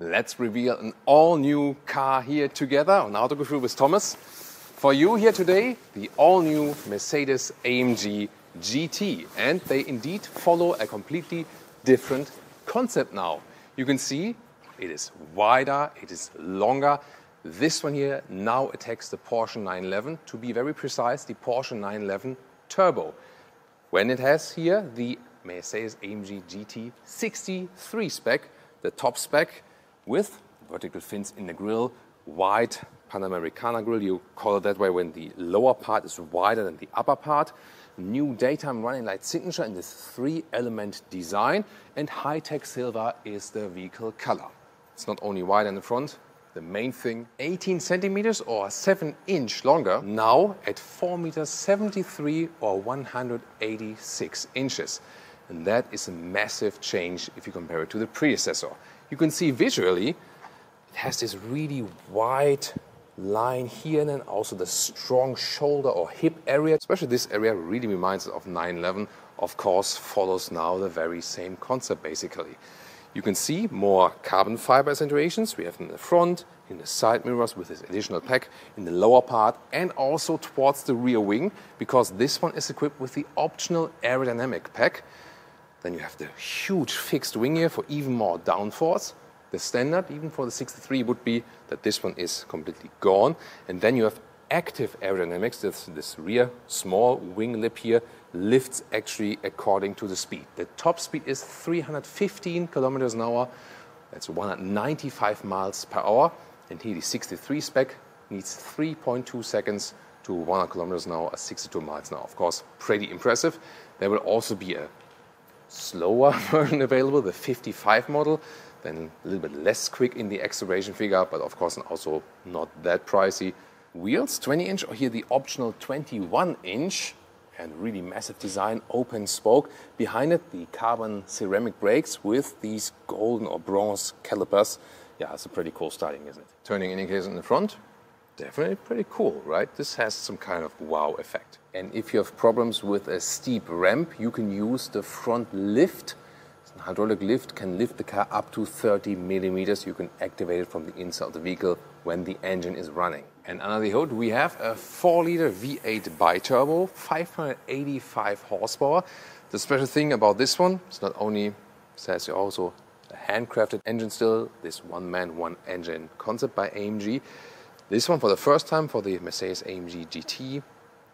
Let's reveal an all-new car here together on Autogefühl with Thomas. For you here today, the all-new Mercedes AMG GT. And they indeed follow a completely different concept now. You can see it is wider, it is longer. This one here now attacks the Porsche 911. To be very precise, the Porsche 911 Turbo. When it has here the Mercedes AMG GT 63 spec, the top spec, with vertical fins in the grille, wide Panamericana grille, you call it that way when the lower part is wider than the upper part. New daytime running light signature in this 3-element design, and high-tech silver is the vehicle color. It's not only wide in the front, the main thing, 18 centimeters or 7-inch longer, now at 4.73 meters or 186 inches. And that is a massive change if you compare it to the predecessor. You can see visually, it has this really wide line here, and then also the strong shoulder or hip area. Especially this area really reminds us of 911. Of course, follows now the very same concept basically. You can see more carbon fiber accentuations. We have in the front, in the side mirrors with this additional pack, in the lower part, and also towards the rear wing, because this one is equipped with the optional aerodynamic pack. Then you have the huge fixed wing here for even more downforce. The standard, even for the 63, would be that this one is completely gone. And then you have active aerodynamics. This rear small wing lip here lifts actually according to the speed. The top speed is 315 kilometers an hour. That's 195 miles per hour. And here the 63 spec needs 3.2 seconds to 100 kilometers an hour at 62 miles an hour. Of course, pretty impressive. There will also be a slower version available, the 55 model, then a little bit less quick in the acceleration figure, but of course also not that pricey. Wheels, 20-inch, or here the optional 21-inch, and really massive design, open spoke. Behind it, the carbon ceramic brakes with these golden or bronze calipers. Yeah, it's a pretty cool styling, isn't it? Turning indicators in the front, definitely pretty cool, right? This has some kind of wow effect. And if you have problems with a steep ramp, you can use the front lift. A hydraulic lift can lift the car up to 30 millimeters. You can activate it from the inside of the vehicle when the engine is running. And under the hood, we have a 4-liter V8 biturbo, 585 horsepower. The special thing about this one is not only it has also a handcrafted engine still, this one-man, one-engine concept by AMG. This one for the first time for the Mercedes AMG GT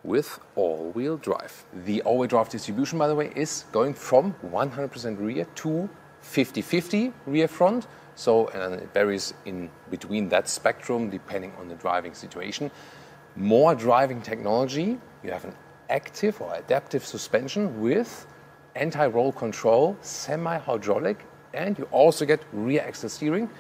with all-wheel drive. The all-wheel drive distribution, by the way, is going from 100% rear to 50-50 rear front. So and it varies in between that spectrum depending on the driving situation. More driving technology. You have an active or adaptive suspension with anti-roll control, semi-hydraulic, and you also get rear axle steering.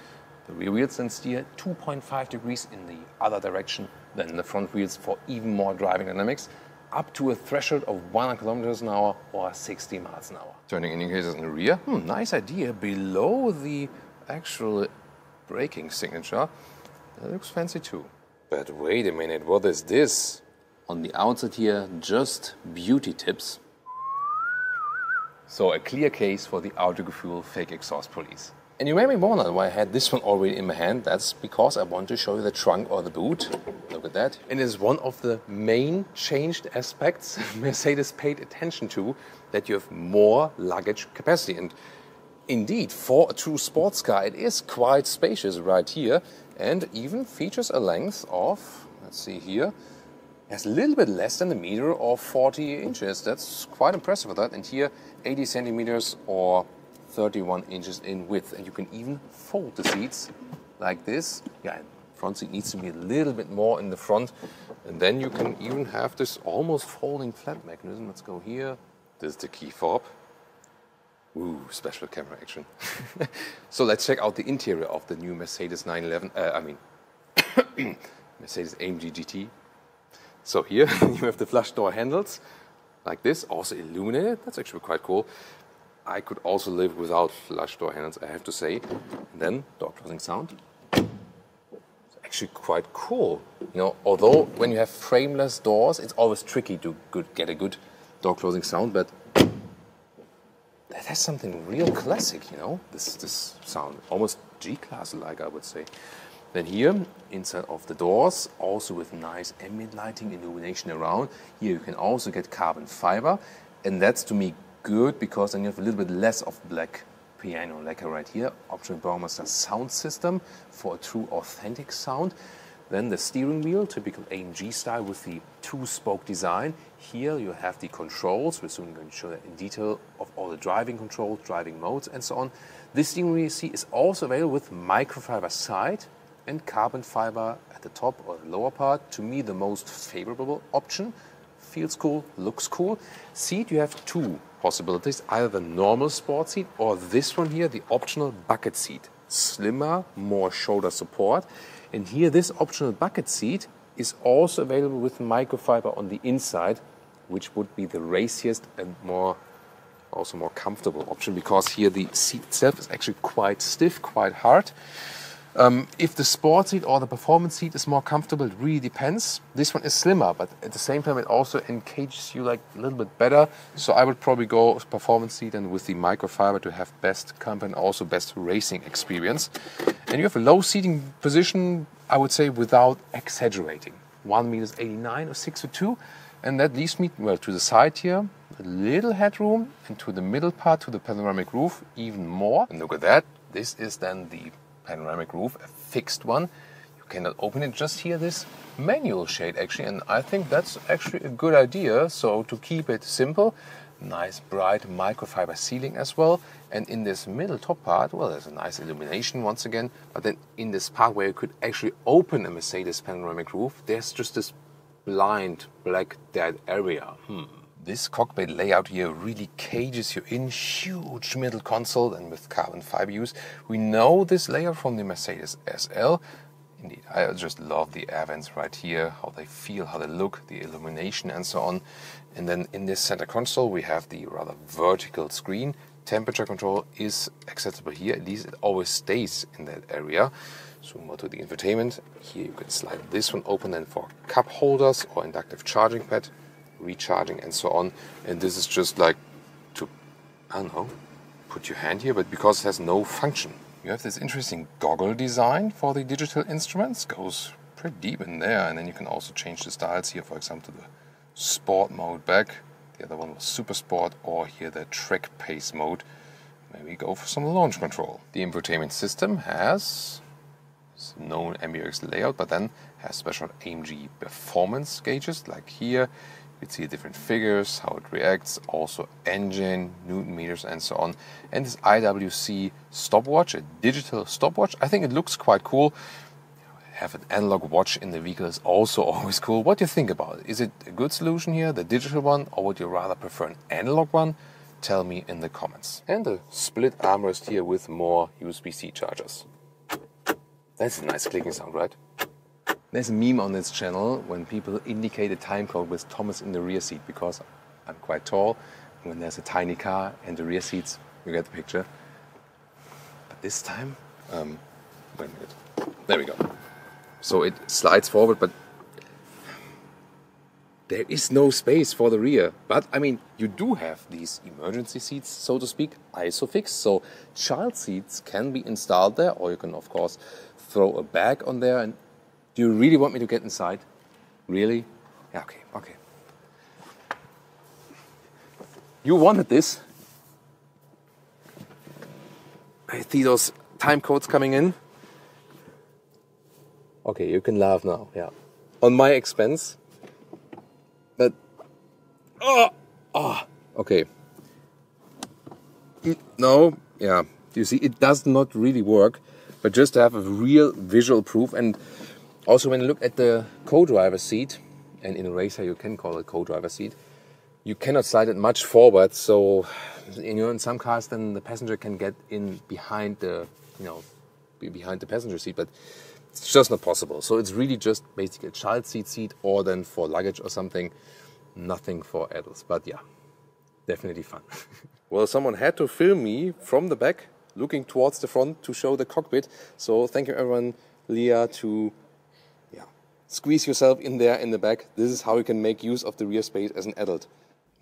The rear wheels then steer 2.5 degrees in the other direction than the front wheels for even more driving dynamics, up to a threshold of 100 kilometers an hour or 60 miles an hour. Turning indicators in the rear, nice idea. Below the actual braking signature, that looks fancy too. But wait a minute, what is this? On the outside here, just beauty tips. So a clear case for the Autogefühl fake exhaust police. And you may be wondering why I had this one already in my hand. That's because I want to show you the trunk or the boot. Look at that. And it's one of the main changed aspects Mercedes paid attention to, that you have more luggage capacity. And indeed, for a true sports car, it is quite spacious right here, and even features a length of, let's see here, has a little bit less than a meter or 40 inches. That's quite impressive with that. And here, 80 centimeters or 31 inches in width, and you can even fold the seats like this. Yeah, and front seat needs to be a little bit more in the front, and then you can even have this almost folding flap mechanism. Let's go here. This is the key fob. Ooh, special camera action. So let's check out the interior of the new Mercedes 911. Mercedes AMG GT. So here you have the flush door handles like this, also illuminated. That's actually quite cool. I could also live without flush door handles, I have to say. And then door closing sound. It's actually quite cool. You know, although when you have frameless doors, it's always tricky to get a good door closing sound, but that has something real classic, you know, this sound. Almost G-Class-like, I would say. Then here, inside of the doors, also with nice ambient lighting, illumination around. Here you can also get carbon fiber, and that's to me good because then you have a little bit less of black piano lacquer right here. Optional Burmester sound system for a true authentic sound. Then the steering wheel, typical AMG style with the two-spoke design. Here you have the controls. We're soon going to show that in detail of all the driving controls, driving modes and so on. This steering wheel you see is also available with microfiber side and carbon fiber at the top or the lower part. To me, the most favorable option. Feels cool, looks cool. Seat, you have two possibilities, either the normal sport seat or this one here, the optional bucket seat. Slimmer, more shoulder support. And here, this optional bucket seat is also available with microfiber on the inside, which would be the raciest and also more comfortable option, because here the seat itself is actually quite stiff, quite hard. If the sport seat or the performance seat is more comfortable, it really depends. This one is slimmer, but at the same time it also encages you like a little bit better. So I would probably go with performance seat and with the microfiber to have best comfort and also best racing experience. And you have a low seating position, I would say, without exaggerating. 1.89 m or 6'2", and that leaves me to the side here, a little headroom, and to the middle part, to the panoramic roof, even more. And look at that. This is then the panoramic roof, a fixed one. You cannot open it. Just here, this manual shade actually, and I think that's actually a good idea. So to keep it simple, nice bright microfiber ceiling as well. And in this middle top part, well, there's a nice illumination once again. But then in this part where you could actually open a Mercedes panoramic roof, there's just this blind black dead area. This cockpit layout here really cages you in. Huge middle console and with carbon fiber use. We know this layout from the Mercedes SL. Indeed, I just love the air vents right here, how they feel, how they look, the illumination and so on. And then in this center console we have the rather vertical screen. Temperature control is accessible here, at least it always stays in that area. So more to the infotainment. Here you can slide this one open then for cup holders or inductive charging pad, recharging and so on. And this is just like to, I don't know, put your hand here, but because it has no function. You have this interesting goggle design for the digital instruments, goes pretty deep in there, and then you can also change the styles here, for example, to the sport mode back. The other one was super sport, or here the track pace mode. Maybe go for some launch control. The infotainment system has known MBUX layout, but then has special AMG performance gauges, like here. You can see different figures, how it reacts, also engine, Newton meters and so on. And this IWC stopwatch, a digital stopwatch. I think it looks quite cool. Have an analog watch in the vehicle is also always cool. What do you think about it? Is it a good solution here, the digital one, or would you rather prefer an analog one? Tell me in the comments. And a split armrest here with more USB-C chargers. That's a nice clicking sound, right? There's a meme on this channel when people indicate a time code with Thomas in the rear seat, because I'm quite tall. When there's a tiny car and the rear seats, you get the picture. But this time, wait a minute. There we go. So it slides forward, but there is no space for the rear. But I mean, you do have these emergency seats, so to speak, ISOFIX. So child seats can be installed there, or you can of course throw a bag on there. And do you really want me to get inside? Really? Yeah, okay. You wanted this. I see those time codes coming in. Okay, you can laugh now, yeah. On my expense. But, okay. No, yeah. You see, it does not really work. But just to have a real visual proof. And also when you look at the co-driver seat, and in a racer you can call it co-driver seat, you cannot slide it much forward. So, in some cars, then the passenger can get in behind the, behind the passenger seat. But it's just not possible. So it's really just basically a child seat, or then for luggage or something. Nothing for adults. But yeah, definitely fun. Well, someone had to film me from the back, looking towards the front to show the cockpit. So thank you everyone, Leah, to squeeze yourself in there in the back. This is how you can make use of the rear space as an adult.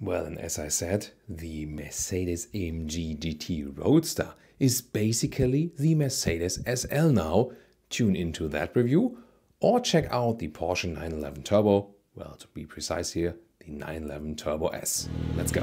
Well, and as I said, the Mercedes Amg GT Roadster is basically the Mercedes SL now. Tune into that review or check out the Porsche 911 Turbo, well, to be precise here, the 911 Turbo S. Let's go.